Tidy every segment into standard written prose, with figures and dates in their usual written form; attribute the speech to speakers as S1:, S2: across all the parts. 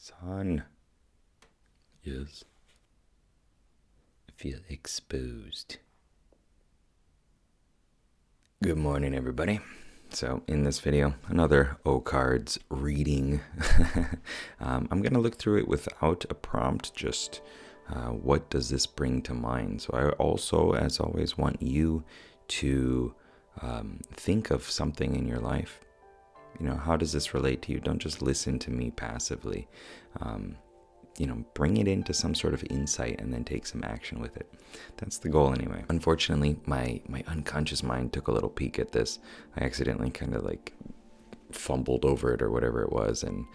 S1: Son. Yes. I feel exposed. Good morning, everybody. So in this video, another O-Cards reading. I'm going to look through it without a prompt, just what does this bring to mind? So I also, as always, want you to think of something in your life. You know, how does this relate to you? Don't just listen to me passively. Bring it into some sort of insight and then take some action with it. That's the goal anyway. Unfortunately, my unconscious mind took a little peek at this. I accidentally kind of like fumbled over it or whatever it was and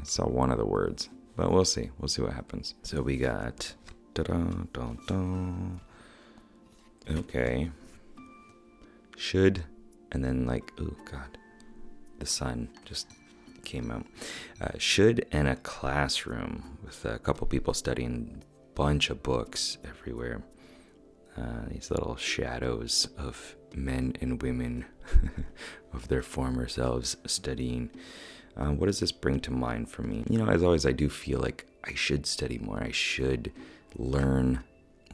S1: saw one of the words. But we'll see. We'll see what happens. So we got... Okay. Should, and then like, oh God, the sun just came out. Should in a classroom with a couple people studying a bunch of books everywhere. These little shadows of men and women of their former selves studying. What does this bring to mind for me? You know, as always, I do feel like I should study more. I should learn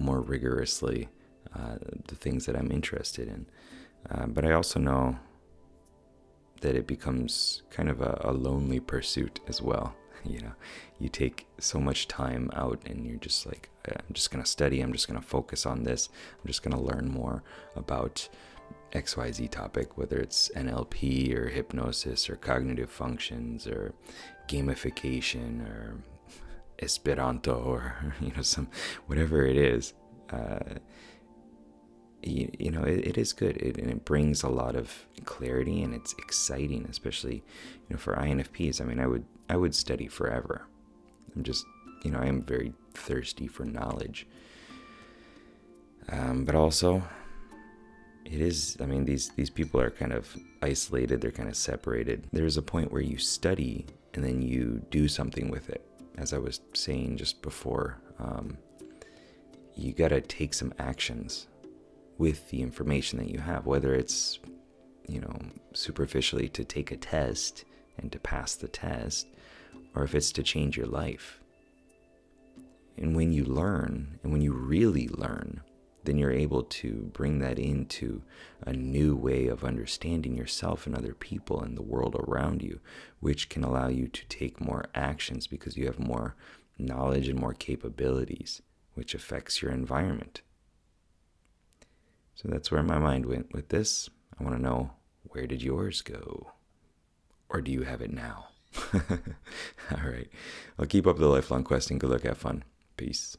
S1: more rigorously the things that I'm interested in. But I also know that it becomes kind of a lonely pursuit as well. You know, you take so much time out and you're just like, I'm just going to study. I'm just going to focus on this. I'm just going to learn more about XYZ topic, whether it's NLP or hypnosis or cognitive functions or gamification or Esperanto or, some, whatever it is. It is good, and it brings a lot of clarity, and it's exciting, especially, for INFPs. I mean, I would study forever. I'm just, I am very thirsty for knowledge. But also, it is, I mean, these people are kind of isolated. They're kind of separated. There's a point where you study, and then you do something with it. As I was saying just before, you got to take some actions with the information that you have, whether it's, superficially to take a test and to pass the test, or if it's to change your life. And when you learn, and when you really learn, then you're able to bring that into a new way of understanding yourself and other people and the world around you, which can allow you to take more actions because you have more knowledge and more capabilities, which affects your environment. So that's where my mind went with this. I want to know, where did yours go? Or do you have it now? All right. I'll keep up the lifelong quest and good luck, have fun. Peace.